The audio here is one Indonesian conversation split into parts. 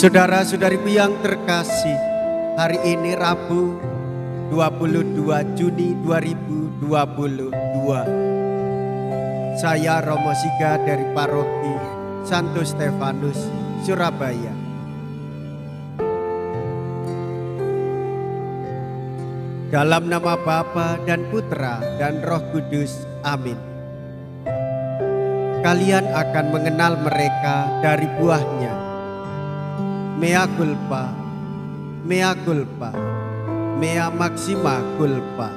Saudara-saudariku yang terkasih, hari ini Rabu 22 Juni 2022. Saya Romo Siga dari Paroki Santo Stefanus, Surabaya. Dalam nama Bapa dan Putra dan Roh Kudus, amin. Kalian akan mengenal mereka dari buahnya. Mea culpa, mea culpa, mea maxima culpa.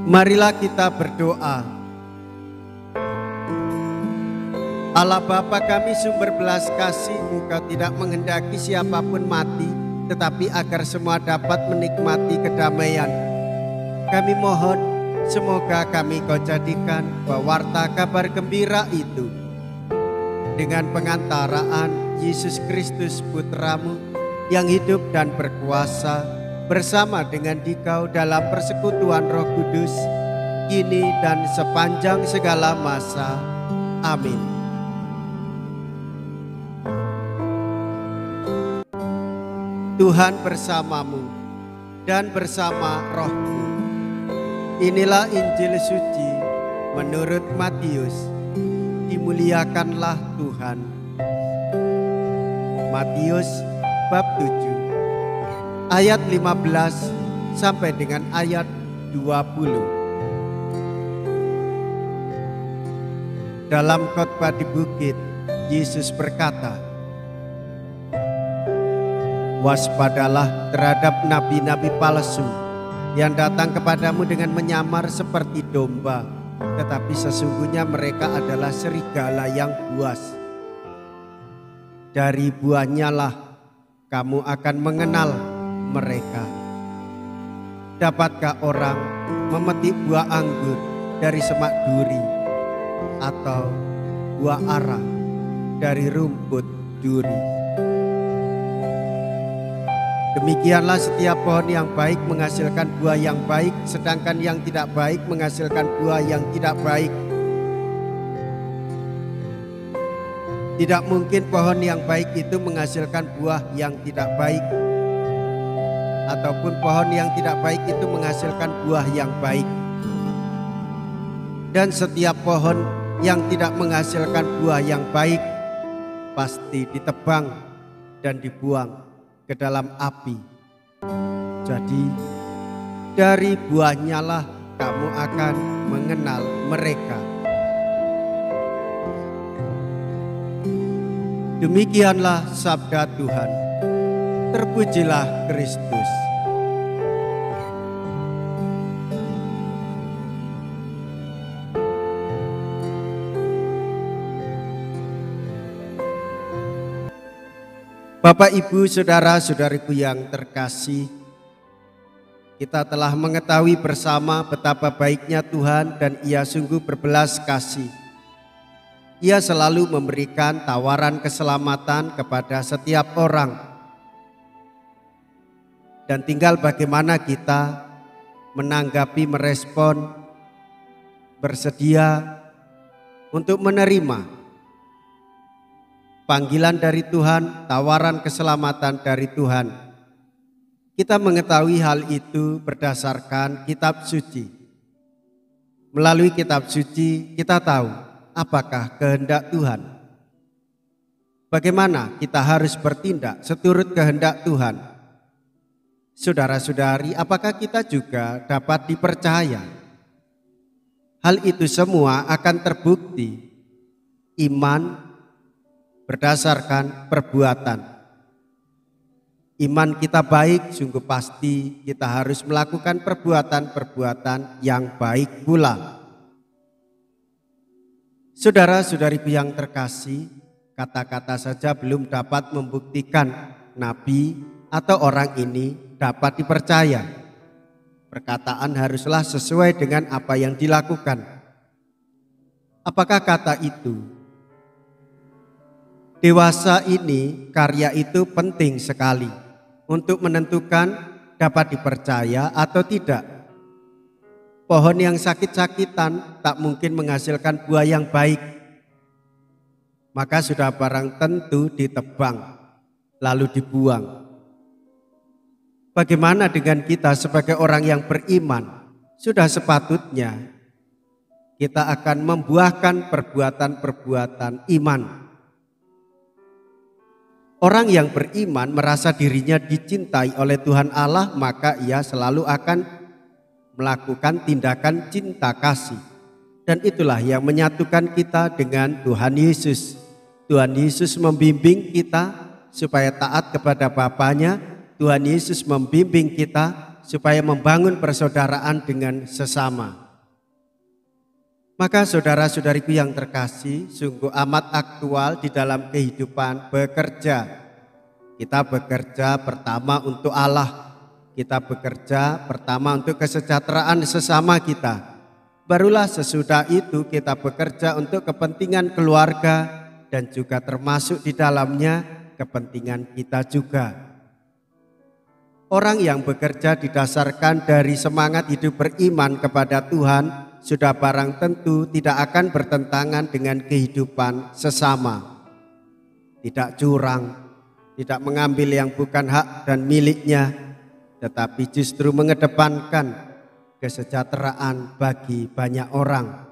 Marilah kita berdoa. Allah Bapa kami sumber belas kasih, Engkau tidak menghendaki siapapun mati, tetapi agar semua dapat menikmati kedamaian. Kami mohon, semoga kami Kau jadikan pewarta kabar gembira itu dengan pengantaraan Yesus Kristus Putramu yang hidup dan berkuasa bersama dengan Dikau dalam persekutuan Roh Kudus, kini dan sepanjang segala masa. Amin. Tuhan bersamamu dan bersama rohmu. Inilah Injil suci menurut Matius. Dimuliakanlah Tuhan. Matius bab 7 ayat 15 sampai dengan ayat 20. Dalam khotbah di bukit, Yesus berkata, "Waspadalah terhadap nabi-nabi palsu yang datang kepadamu dengan menyamar seperti domba, tetapi sesungguhnya mereka adalah serigala yang buas. Dari buahnya lah kamu akan mengenal mereka. Dapatkah orang memetik buah anggur dari semak duri, atau buah ara dari rumput duri? Demikianlah setiap pohon yang baik menghasilkan buah yang baik, sedangkan yang tidak baik menghasilkan buah yang tidak baik. Tidak mungkin pohon yang baik itu menghasilkan buah yang tidak baik, ataupun pohon yang tidak baik itu menghasilkan buah yang baik. Dan setiap pohon yang tidak menghasilkan buah yang baik pasti ditebang dan dibuang ke dalam api. Jadi dari buahnya lah kamu akan mengenal mereka." Demikianlah sabda Tuhan. Terpujilah Kristus. Bapak, Ibu, saudara-saudariku yang terkasih, kita telah mengetahui bersama betapa baiknya Tuhan dan Ia sungguh berbelas kasih. Ia selalu memberikan tawaran keselamatan kepada setiap orang. Dan tinggal bagaimana kita menanggapi, merespon, bersedia untuk menerima panggilan dari Tuhan, tawaran keselamatan dari Tuhan. Kita mengetahui hal itu berdasarkan kitab suci. Melalui kitab suci kita tahu apakah kehendak Tuhan. Bagaimana kita harus bertindak seturut kehendak Tuhan. Saudara-saudari, apakah kita juga dapat dipercaya? Hal itu semua akan terbukti iman berdasarkan perbuatan. Iman kita baik, sungguh pasti kita harus melakukan perbuatan-perbuatan yang baik pula. Saudara-saudariku yang terkasih, kata-kata saja belum dapat membuktikan nabi atau orang ini dapat dipercaya. Perkataan haruslah sesuai dengan apa yang dilakukan. Apakah kata itu? Dewasa ini, karya itu penting sekali untuk menentukan dapat dipercaya atau tidak. Pohon yang sakit-sakitan tak mungkin menghasilkan buah yang baik. Maka sudah barang tentu ditebang, lalu dibuang. Bagaimana dengan kita sebagai orang yang beriman? Sudah sepatutnya kita akan membuahkan perbuatan-perbuatan iman. Orang yang beriman merasa dirinya dicintai oleh Tuhan Allah, maka ia selalu akan melakukan tindakan cinta kasih. Dan itulah yang menyatukan kita dengan Tuhan Yesus. Tuhan Yesus membimbing kita supaya taat kepada Bapanya. Tuhan Yesus membimbing kita supaya membangun persaudaraan dengan sesama. Maka saudara-saudariku yang terkasih, sungguh amat aktual di dalam kehidupan bekerja. Kita bekerja pertama untuk Allah. Kita bekerja pertama untuk kesejahteraan sesama kita. Barulah sesudah itu kita bekerja untuk kepentingan keluarga dan juga termasuk di dalamnya kepentingan kita juga. Orang yang bekerja didasarkan dari semangat hidup beriman kepada Tuhan sudah barang tentu tidak akan bertentangan dengan kehidupan sesama. Tidak curang, tidak mengambil yang bukan hak dan miliknya, tetapi justru mengedepankan kesejahteraan bagi banyak orang.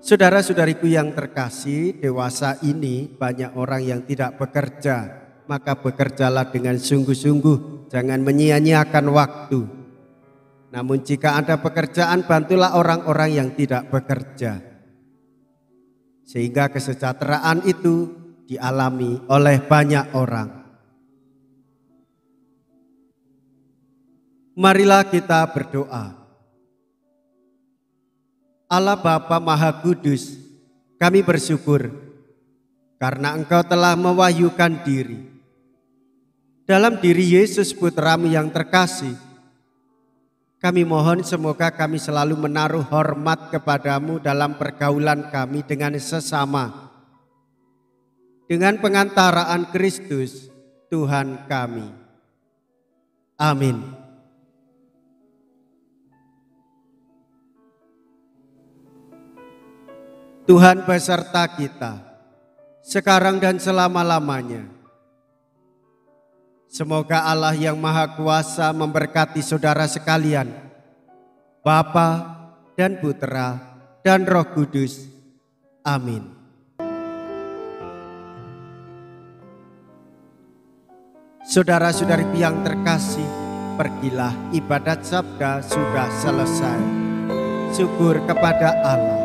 Saudara-saudariku yang terkasih, dewasa ini banyak orang yang tidak bekerja. Maka bekerjalah dengan sungguh-sungguh, jangan menyia-nyiakan waktu. Namun jika ada pekerjaan, bantulah orang-orang yang tidak bekerja, sehingga kesejahteraan itu dialami oleh banyak orang. Marilah kita berdoa. Allah Bapa Maha Kudus, kami bersyukur karena Engkau telah mewahyukan diri dalam diri Yesus Putra-Mu yang terkasih. Kami mohon semoga kami selalu menaruh hormat kepadamu dalam pergaulan kami dengan sesama, dengan pengantaraan Kristus Tuhan kami. Amin. Tuhan beserta kita, sekarang dan selama-lamanya. Semoga Allah yang Maha Kuasa memberkati saudara sekalian, Bapa dan Putra dan Roh Kudus. Amin. Saudara-saudari yang terkasih, pergilah, ibadat sabda sudah selesai. Syukur kepada Allah.